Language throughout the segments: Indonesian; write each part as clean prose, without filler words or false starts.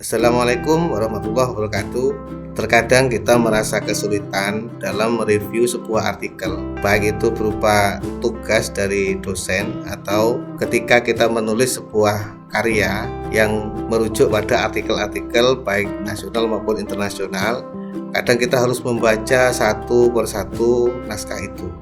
Assalamualaikum warahmatullahi wabarakatuh. Terkadang kita merasa kesulitan dalam mereview sebuah artikel, baik itu berupa tugas dari dosen atau ketika kita menulis sebuah karya yang merujuk pada artikel-artikel baik nasional maupun internasional. Kadang kita harus membaca satu persatu naskah itu.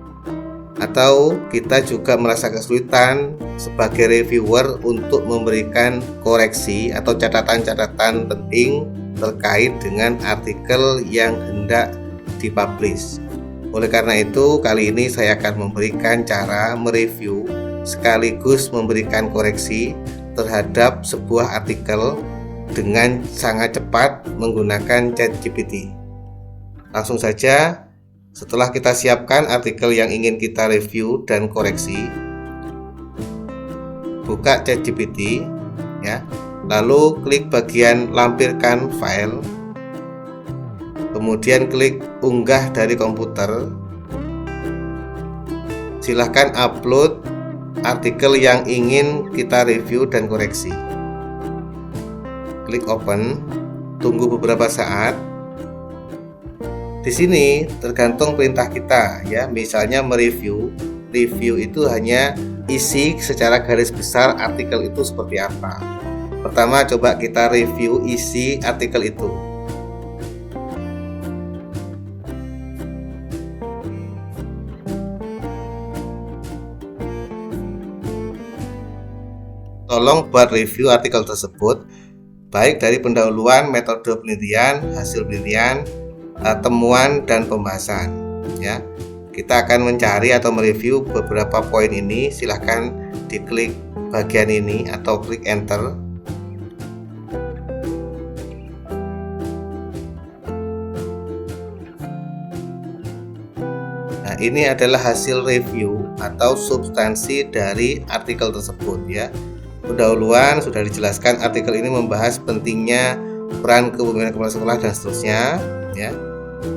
Atau kita juga merasa kesulitan sebagai reviewer untuk memberikan koreksi atau catatan-catatan penting terkait dengan artikel yang hendak dipublish. Oleh karena itu, kali ini saya akan memberikan cara mereview sekaligus memberikan koreksi terhadap sebuah artikel dengan sangat cepat menggunakan ChatGPT. Langsung saja, setelah kita siapkan artikel yang ingin kita review dan koreksi, buka ChatGPT ya. Lalu klik bagian lampirkan file. Kemudian klik unggah dari komputer. Silahkan upload artikel yang ingin kita review dan koreksi. Klik open. Tunggu beberapa saat. Di sini tergantung perintah kita ya. Misalnya review itu hanya isi secara garis besar artikel itu seperti apa. Pertama, coba kita review isi artikel itu. Tolong buat review artikel tersebut, baik dari pendahuluan, metode penelitian, hasil penelitian, temuan dan pembahasan ya. Kita akan mencari atau mereview beberapa poin ini. Silahkan diklik bagian ini atau klik enter. Nah, ini adalah hasil review atau substansi dari artikel tersebut ya. Pendahuluan sudah dijelaskan, artikel ini membahas pentingnya peran kepemimpinan kepala sekolah dan seterusnya ya.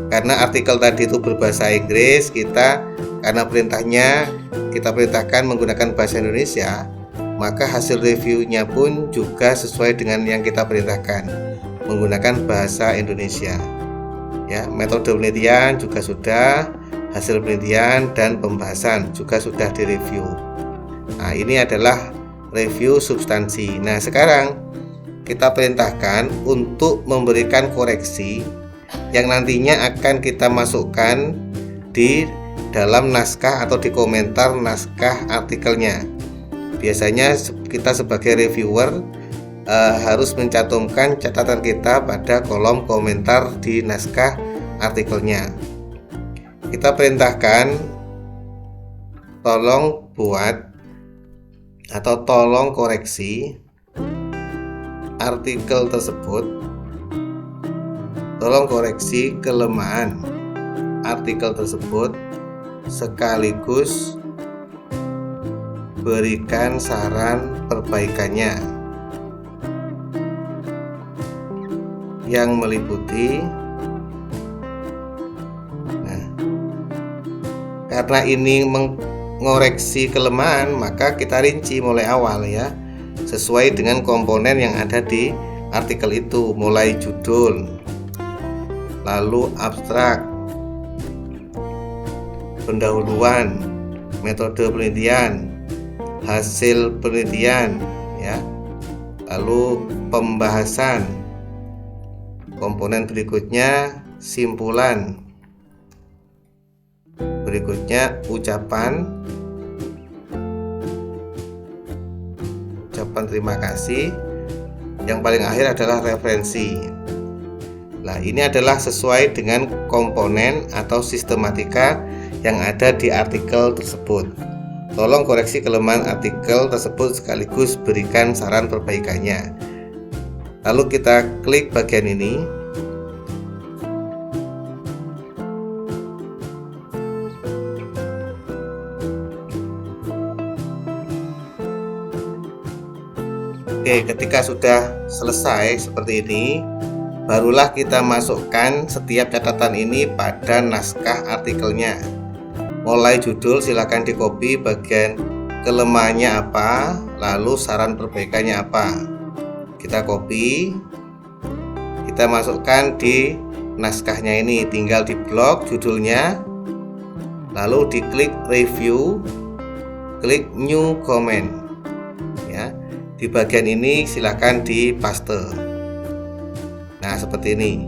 Karena artikel tadi itu berbahasa Inggris, karena perintahnya kita perintahkan menggunakan bahasa Indonesia, maka hasil reviewnya pun juga sesuai dengan yang kita perintahkan, menggunakan bahasa Indonesia ya. Metode penelitian juga sudah, hasil penelitian dan pembahasan juga sudah direview. Nah, ini adalah review substansi. Nah, sekarang kita perintahkan untuk memberikan koreksi yang nantinya akan kita masukkan di dalam naskah atau di komentar naskah artikelnya. Biasanya kita sebagai reviewer harus mencantumkan catatan kita pada kolom komentar di naskah artikelnya. Kita perintahkan tolong buat atau tolong koreksi artikel tersebut. Tolong koreksi kelemahan artikel tersebut sekaligus berikan saran perbaikannya yang meliputi. Nah, karena ini mengoreksi kelemahan, maka kita rinci mulai awal ya, sesuai dengan komponen yang ada di artikel itu, mulai judul, lalu abstrak, pendahuluan, metode penelitian, hasil penelitian ya, lalu pembahasan, komponen berikutnya simpulan, berikutnya ucapan terima kasih, yang paling akhir adalah referensi. Nah, ini adalah sesuai dengan komponen atau sistematika yang ada di artikel tersebut. Tolong koreksi kelemahan artikel tersebut sekaligus berikan saran perbaikannya. Lalu kita klik bagian ini. Oke, ketika sudah selesai seperti ini, barulah kita masukkan setiap catatan ini pada naskah artikelnya. Mulai judul silakan di copy bagian kelemahannya apa, lalu saran perbaikannya apa. Kita copy, kita masukkan di naskahnya ini, tinggal di blok judulnya, lalu diklik review, klik new comment ya. Di bagian ini silahkan dipaste. Nah seperti ini,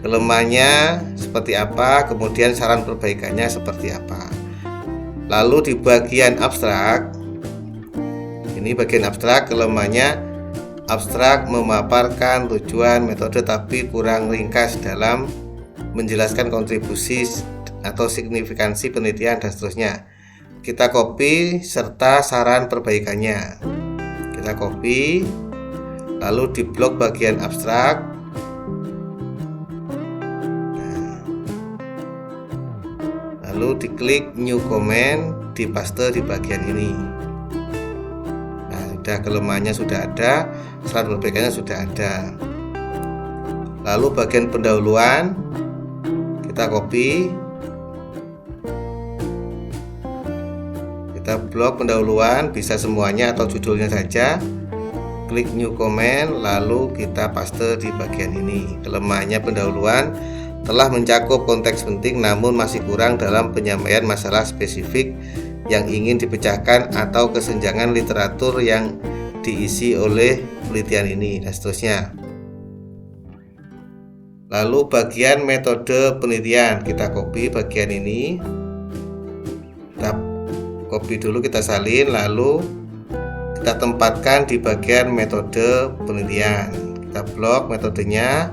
kelemahannya seperti apa, kemudian saran perbaikannya seperti apa. Lalu di bagian abstrak, ini bagian abstrak, kelemahannya abstrak memaparkan tujuan, metode tapi kurang ringkas dalam menjelaskan kontribusi atau signifikansi penelitian dan seterusnya. Kita copy serta saran perbaikannya. Kita copy, lalu di blok bagian abstrak. Lalu diklik new comment, dipaste di bagian ini. Nah, sudah, kelemahannya sudah ada, saran perbaikannya sudah ada. Lalu bagian pendahuluan kita copy, kita blok pendahuluan, bisa semuanya atau judulnya saja. Klik new comment, lalu kita paste di bagian ini. Kelemahannya pendahuluan telah mencakup konteks penting namun masih kurang dalam penyampaian masalah spesifik yang ingin dipecahkan atau kesenjangan literatur yang diisi oleh penelitian ini dan seterusnya. Lalu bagian metode penelitian, kita copy bagian ini, kita copy dulu, kita salin, lalu kita tempatkan di bagian metode penelitian. Kita blok metodenya,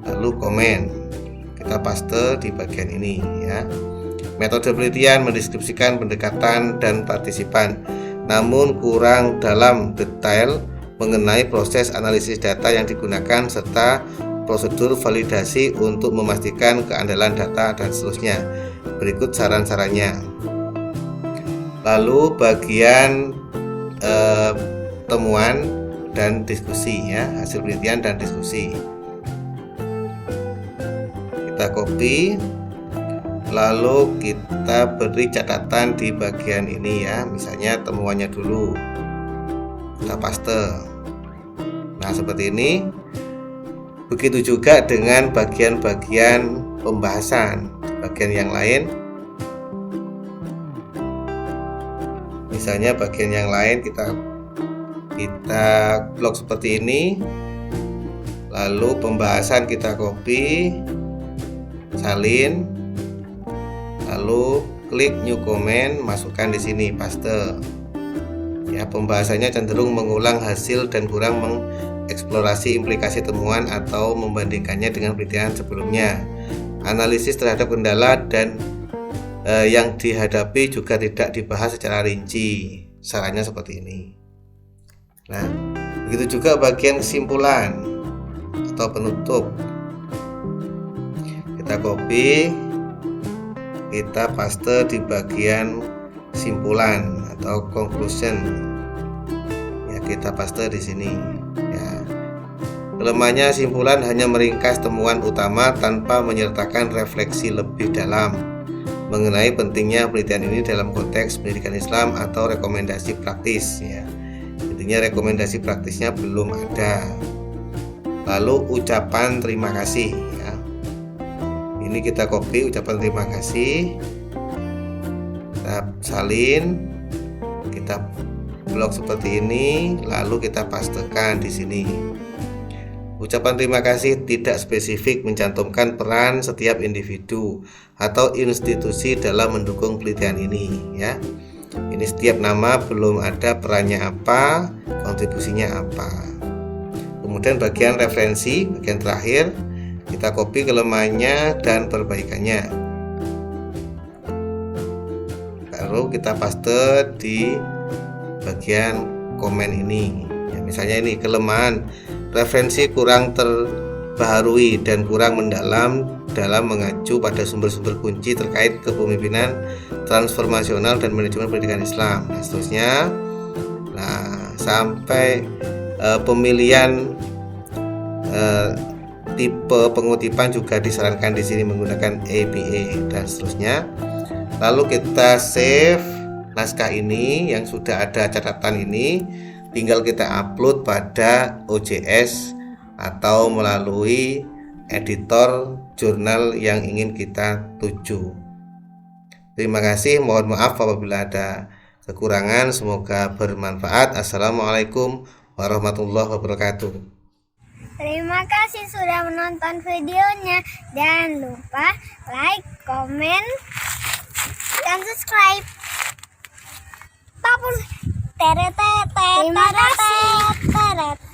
lalu komen, kita paste di bagian ini ya. Metode penelitian mendeskripsikan pendekatan dan partisipan, namun kurang dalam detail mengenai proses analisis data yang digunakan serta prosedur validasi untuk memastikan keandalan data dan seterusnya. Berikut saran-sarannya. Lalu bagian temuan dan diskusi ya, hasil penelitian dan diskusi. Kita copy, lalu kita beri catatan di bagian ini ya, misalnya temuannya dulu, kita paste. Nah seperti ini. Begitu juga dengan bagian-bagian pembahasan, bagian yang lain, misalnya bagian yang lain kita blok seperti ini, lalu pembahasan kita copy, salin, lalu klik new comment, masukkan di sini, paste. Ya, pembahasannya cenderung mengulang hasil dan kurang mengeksplorasi implikasi temuan atau membandingkannya dengan penelitian sebelumnya. Analisis terhadap kendala dan yang dihadapi juga tidak dibahas secara rinci. Sarannya seperti ini. Nah, begitu juga bagian kesimpulan atau penutup. Kita copy, kita paste di bagian kesimpulan atau conclusion. Ya, kita paste di sini. Ya. Kelemahannya simpulan hanya meringkas temuan utama tanpa menyertakan refleksi lebih dalam mengenai pentingnya penelitian ini dalam konteks pendidikan Islam atau rekomendasi praktis. Ya. Intinya rekomendasi praktisnya belum ada. Lalu ucapan terima kasih. Ya. Ini kita copy ucapan terima kasih, kita salin, kita blok seperti ini, lalu kita pastekan di sini. Ucapan terima kasih tidak spesifik mencantumkan peran setiap individu atau institusi dalam mendukung penelitian ini ya. Ini setiap nama belum ada perannya apa, kontribusinya apa. Kemudian bagian referensi, bagian terakhir, kita copy kelemahannya dan perbaikannya. Lalu kita paste di bagian komen ini. Ya, misalnya ini kelemahan referensi kurang terbaharui dan kurang mendalam dalam mengacu pada sumber-sumber kunci terkait kepemimpinan transformasional dan manajemen pendidikan Islam. Nah, seterusnya. Nah, sampai pemilihan tipe pengutipan juga disarankan di sini menggunakan APA dan seterusnya. Lalu kita save naskah ini yang sudah ada catatan ini, tinggal kita upload pada OJS atau melalui editor jurnal yang ingin kita tuju. Terima kasih, mohon maaf apabila ada kekurangan, semoga bermanfaat. Assalamualaikum warahmatullahi wabarakatuh. Terima kasih sudah menonton videonya. Jangan lupa like, komen, dan subscribe. Terima kasih.